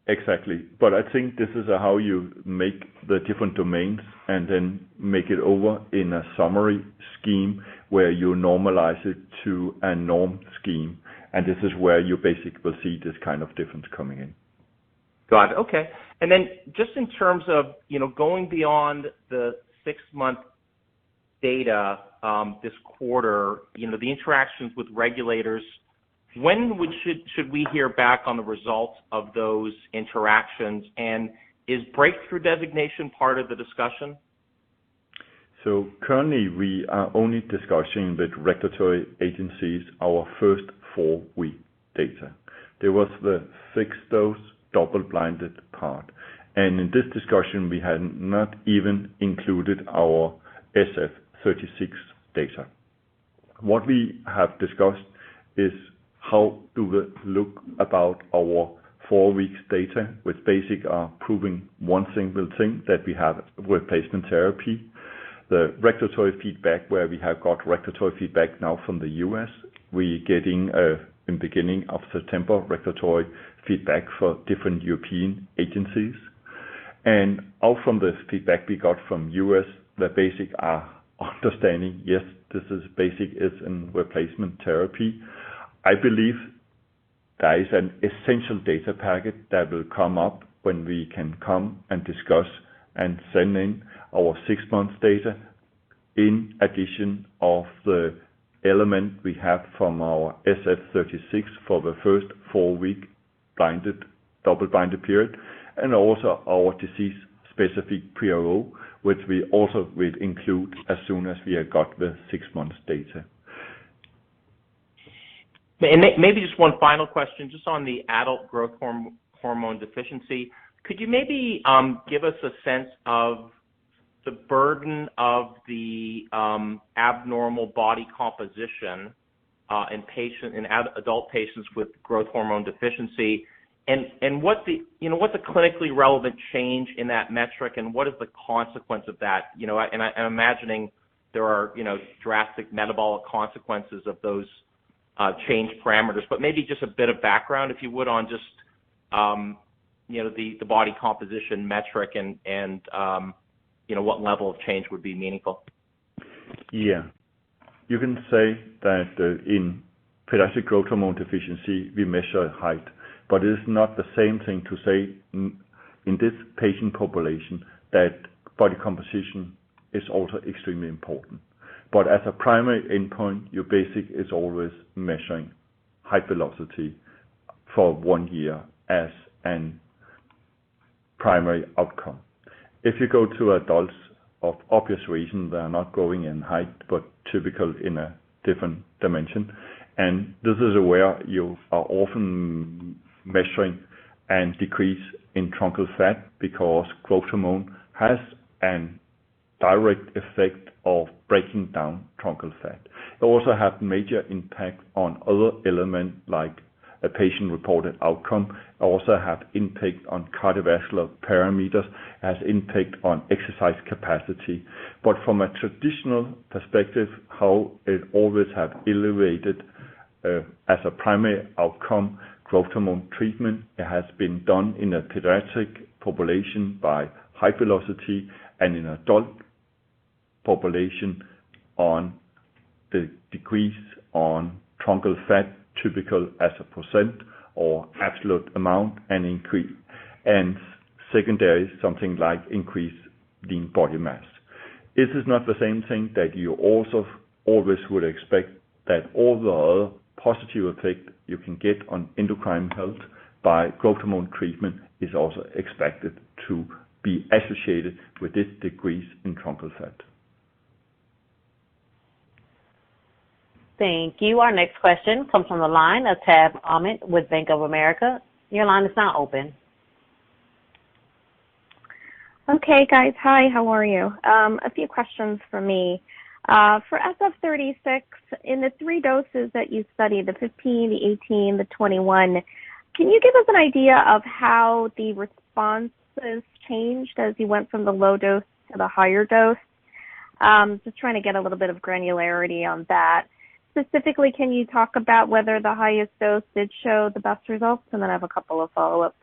Exactly. But I think this is how you make the different domains and then make it over in a summary scheme where you normalize it to a norm scheme. And this is where you basically will see this kind of difference coming in. Got it. Okay. And then just in terms of, going beyond the 6-month data this quarter, the interactions with regulators, when should we hear back on the results of those interactions? And is breakthrough designation part of the discussion? So currently we are only discussing with regulatory agencies our first 4-week data. There was the fixed-dose double-blinded part. And in this discussion, we had not even included our SF36 data. What we have discussed is how do we look about our 4 weeks data, which basically are proving one single thing, that we have replacement therapy. The regulatory feedback, where we have got regulatory feedback now from the US, we're getting in beginning of September regulatory feedback for different European agencies. And out from the feedback we got from US, the basic are understanding, yes, this is basic is in replacement therapy. I believe there is an essential data packet that will come up when we can come and discuss and send in our 6 months data, in addition of the element we have from our SF36 for the first 4-week double-blinded period, and also our disease-specific PRO, which we also will include as soon as we have got the 6 months data. And maybe just one final question, just on the adult growth hormone deficiency. Could you maybe give us a sense of the burden of the abnormal body composition in adult patients with growth hormone deficiency, and what the clinically relevant change in that metric, and what is the consequence of that? And I'm imagining there are drastic metabolic consequences of those change parameters, but maybe just a bit of background, if you would, on just the body composition metric and what level of change would be meaningful. Yeah, you can say that in pediatric growth hormone deficiency we measure height, but it is not the same thing to say in this patient population that body composition is also extremely important. But as a primary endpoint, your basic is always measuring height velocity for 1 year as an primary outcome. If you go to adults, of obvious reason, they are not growing in height, but typical in a different dimension. And this is where you are often measuring and decrease in truncal fat, because growth hormone has an direct effect of breaking down truncal fat. It also has major impact on other elements like a patient-reported outcome. It also have impact on cardiovascular parameters, has impact on exercise capacity. But from a traditional perspective, how it always have elevated as a primary outcome growth hormone treatment, it has been done in a pediatric population by height velocity, and in adult population on the decrease on truncal fat, typical as a percent or absolute amount and increase, and secondary something like increase lean body mass. This is not the same thing that you also always would expect that all the other positive effect you can get on endocrine health by growth hormone treatment is also expected to be associated with this decrease in truncal fat. Thank you. Our next question comes from the line of Tab Ahmed with Bank of America. Your line is now open. Okay, guys. Hi, how are you? A few questions for me. For SF36, in the 3 doses that you studied, the 15, the 18, the 21, can you give us an idea of how the responses changed as you went from the low dose to the higher dose? Just trying to get a little bit of granularity on that. Specifically, can you talk about whether the highest dose did show the best results? And then I have a couple of follow-ups.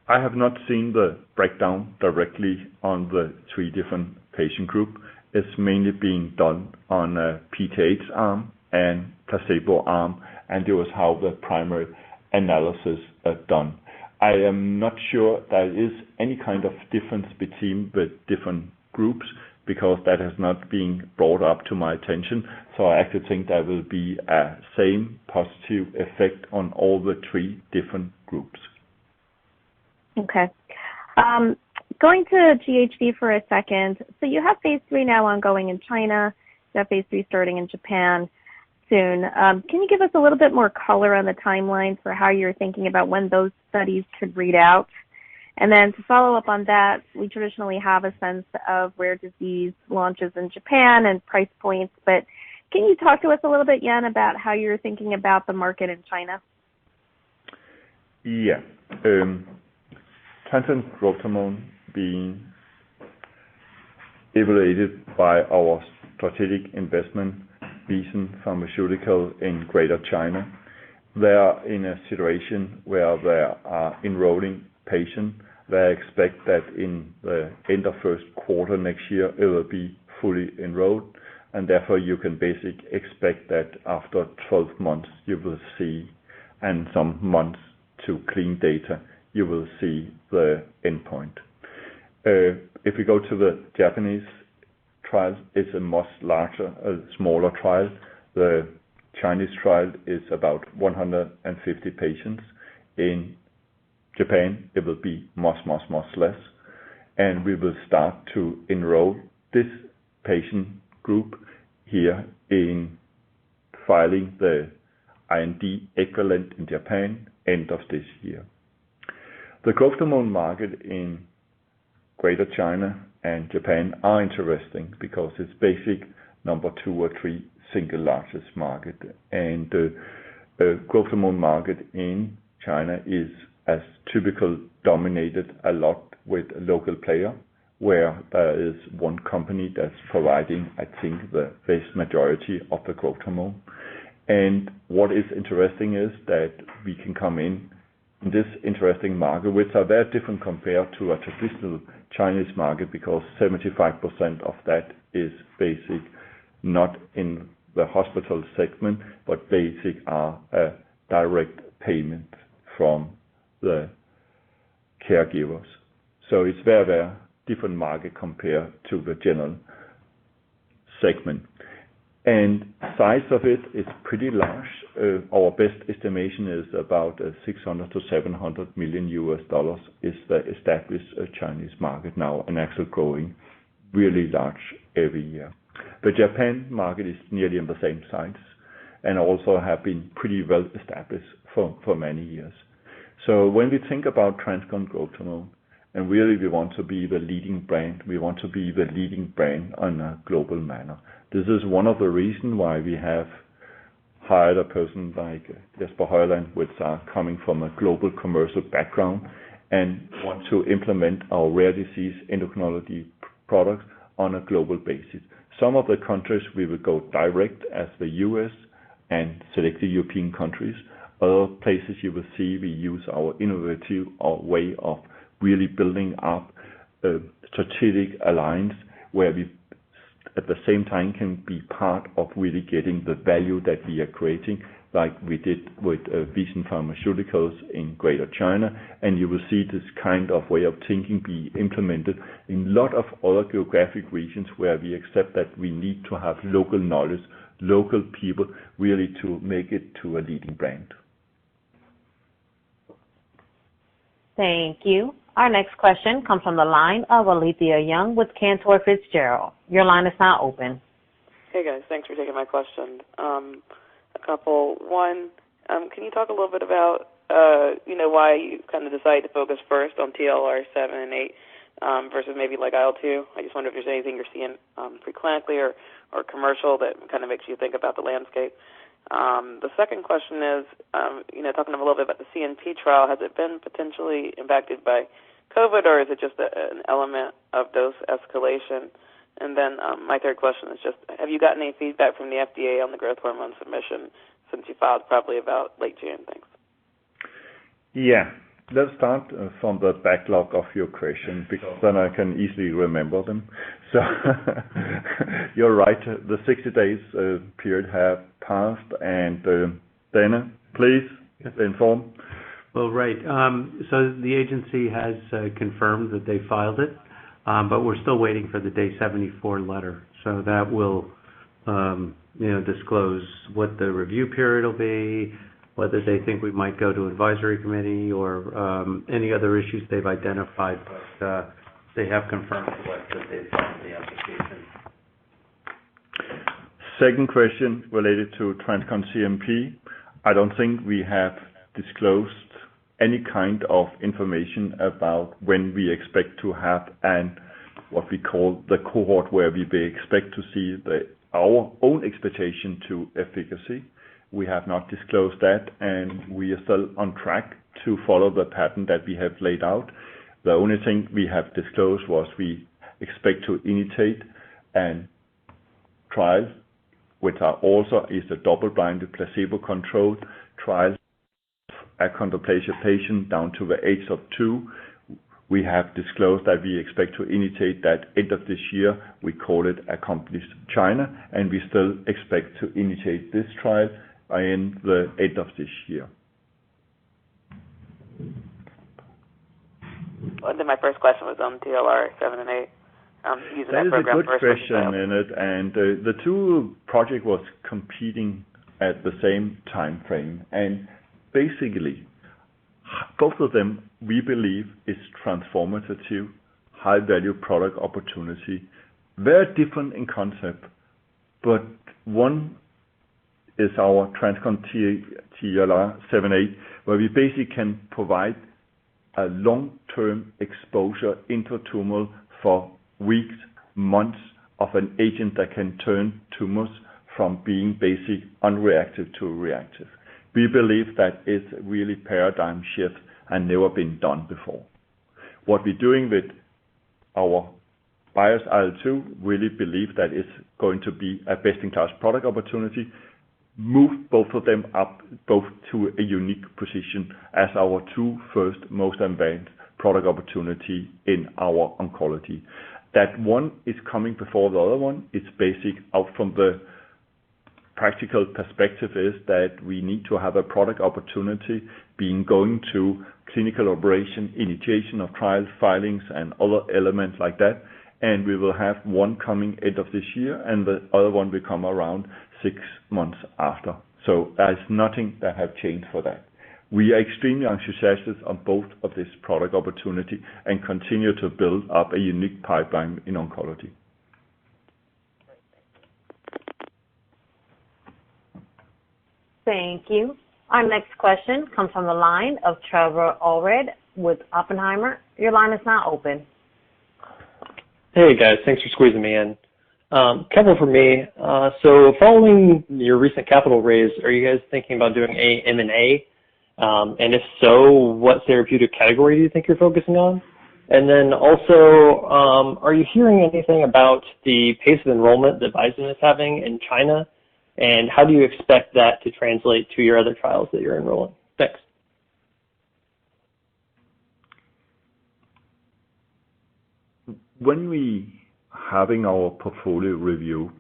I have not seen the breakdown directly on the 3 different patient groups. It's mainly being done on a PTH arm and placebo arm, and it was how the primary analysis done. I am not sure there is any kind of difference between the different groups because that has not been brought up to my attention. So I actually think there will be a same positive effect on all the 3 different groups. Okay. Going to GHD for a second. So you have phase 3 now ongoing in China. You have phase 3 starting in Japan soon. Can you give us a little bit more color on the timeline for how you're thinking about when those studies could read out? And then to follow up on that, we traditionally have a sense of rare disease launches in Japan and price points, but can you talk to us a little bit, Jan, about how you're thinking about the market in China? Yeah. Transient growth hormone being evaluated by our strategic investment, Beeson Pharmaceutical in Greater China. They are in a situation where they are enrolling patients. They expect that in the end of first quarter next year, it will be fully enrolled, and therefore you can basically expect that after 12 months you will see, and some months to clean data, you will see the endpoint. If we go to the Japanese trial, it's a much larger, smaller trial. The Chinese trial is about 150 patients. In Japan, it will be much less. And we will start to enroll this patient group here in filing the ASND equivalent in Japan end of this year. The growth hormone market in Greater China and Japan are interesting because it's basic number 2 or 3 single largest market. And the growth hormone market in China is as typical dominated a lot with a local player, where there is one company that's providing, I think, the vast majority of the growth hormone. And what is interesting is that we can come in this interesting market, which are very different compared to a traditional Chinese market, because 75% of that is basic, not in the hospital segment, but basic are a direct payment from the caregivers. So it's very different market compared to the general segment. And size of it is pretty large. Our best estimation is about $600 to $700 million is the established Chinese market now, and actually growing really large every year. The Japan market is nearly in the same size, and also have been pretty well established for many years. So when we think about TransCon growth hormone, and really we want to be the leading brand, we want to be the leading brand on a global manner. This is one of the reasons why we have hired a person like Jesper Højland, which are coming from a global commercial background and want to implement our rare disease endocrinology products on a global basis. Some of the countries we will go direct as the US and selected European countries. Other places you will see we use our innovative way of really building up a strategic alliance where we at the same time can be part of really getting the value that we are creating like we did with Vision Pharmaceuticals in Greater China, and you will see this kind of way of thinking be implemented in a lot of other geographic regions where we accept that we need to have local knowledge, local people, really to make it to a leading brand. Thank you. Our next question comes from the line of Alethia Young with Cantor Fitzgerald. Your line is now open. Hey guys, thanks for taking my question. A couple. One, can you talk a little bit about, why you kind of decided to focus first on TLR 7 and 8 versus maybe like IL-2? I just wonder if there's anything you're seeing preclinically or commercial that kind of makes you think about the landscape. The second question is, talking a little bit about the CNP trial, has it been potentially impacted by COVID, or is it just an element of dose escalation? And then my third question is just, have you gotten any feedback from the FDA on the growth hormone submission since you filed probably about late June? Thanks. Yeah, let's start from the backlog of your question, because then I can easily remember them. So you're right, the 60 days period have passed, and Dana, please inform. Well, right. So the agency has confirmed that they filed it. But we're still waiting for the Day 74 letter. So that will, disclose what the review period will be, whether they think we might go to advisory committee or any other issues they've identified. But they have confirmed to us that they've filed the application. Second question related to TransCon CMP. I don't think we have disclosed any kind of information about when we expect to have what we call the cohort where we expect to see our own expectation to efficacy. We have not disclosed that, and we are still on track to follow the pattern that we have laid out. The only thing we have disclosed was we expect to initiate a trial, which also is a double-blinded, placebo-controlled trial, achondroplasia patient down to the age of 2. We have disclosed that we expect to initiate that end of this year. We call it Accomplish China, and we still expect to initiate this trial in the end of this year. Well, then my first question was on TLR 7 and 8. Using that is a good first question in it, and the two projects was competing at the same time frame, and basically, both of them, we believe, is transformative, high-value product opportunity. Very different in concept, but one is our TransCon TLR 7/8, where we basically can provide a long-term exposure intratumoral for weeks, months of an agent that can turn tumors from being basic unreactive to reactive. We believe that is really paradigm shift and never been done before. What we're doing with our bias IL-2, really believe that it's going to be a best-in-class product opportunity, move both of them up both to a unique position as our two first most advanced product opportunity in our oncology. That one is coming before the other one. It's basic out from the practical perspective is that we need to have a product opportunity being going to clinical operation, initiation of trial filings and other elements like that. And we will have one coming end of this year and the other one will come around 6 months after. So there's nothing that have changed for that. We are extremely enthusiastic on both of this product opportunity and continue to build up a unique pipeline in oncology. Thank you. Our next question comes from the line of Trevor Allred with Oppenheimer. Your line is now open. Hey guys, thanks for squeezing me in. Couple for me. So following your recent capital raise, are you guys thinking about doing a M&A? And if so, what therapeutic category do you think you're focusing on? And then also, are you hearing anything about the pace of enrollment that Bison is having in China? And how do you expect that to translate to your other trials that you're enrolling? Thanks. When we having our portfolio review,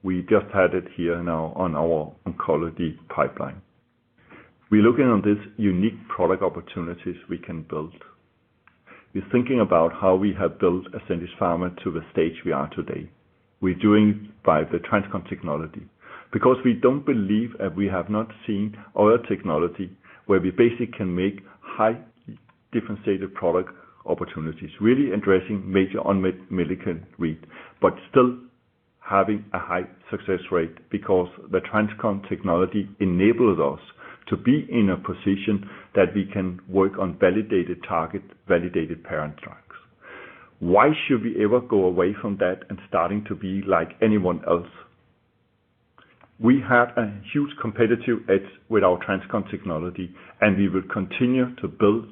We just had it here now on our oncology pipeline. We're looking on these unique product opportunities we can build. We're thinking about how we have built Ascendis Pharma to the stage we are today. We're doing by the TransCon technology, because we don't believe that we have not seen other technology where we basically can make high differentiated product opportunities, really addressing major unmet medical need, but still having a high success rate, because the TransCon technology enables us to be in a position that we can work on validated target, validated parent drugs. Why should we ever go away from that and starting to be like anyone else? We have a huge competitive edge with our TransCon technology, and we will continue to build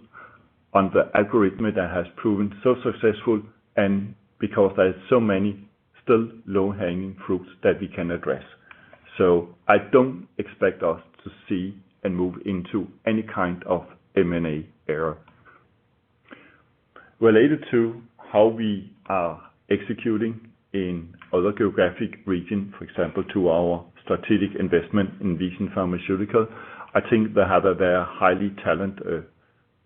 on the algorithm that has proven so successful, and because there are so many still low-hanging fruits that we can address. So I don't expect us to see and move into any kind of M&A era. Related to how we are executing in other geographic regions, for example, to our strategic investment in Vision Pharmaceutical, I think they have a very highly talented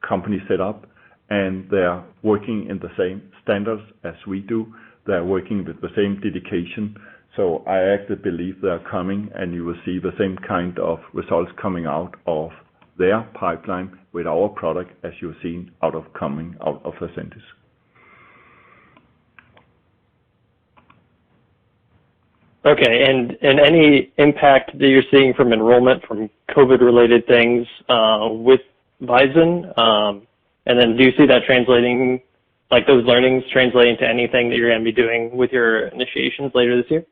company set up, and they are working in the same standards as we do. They are working with the same dedication. So I actually believe they are coming, and you will see the same kind of results coming out of their pipeline with our product as you've seen coming out of Ascendis. Okay, and any impact that you're seeing from enrollment from COVID-related things with Vision? And then do you see that translating, like those learnings translating to anything that you're going to be doing with your initiations later this year?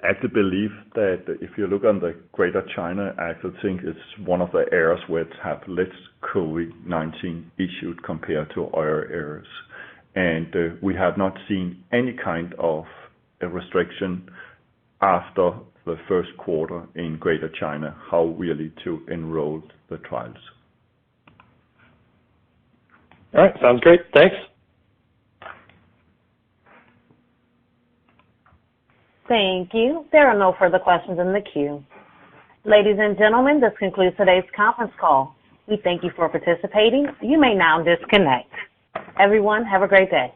I actually believe that if you look on the Greater China, I actually think it's one of the areas where it have less COVID-19 issued compared to other areas. And we have not seen any kind of a restriction after the first quarter in Greater China, how really to enroll the trials. All right, sounds great. Thanks. Thank you. There are no further questions in the queue. Ladies and gentlemen, this concludes today's conference call. We thank you for participating. You may now disconnect. Everyone, have a great day.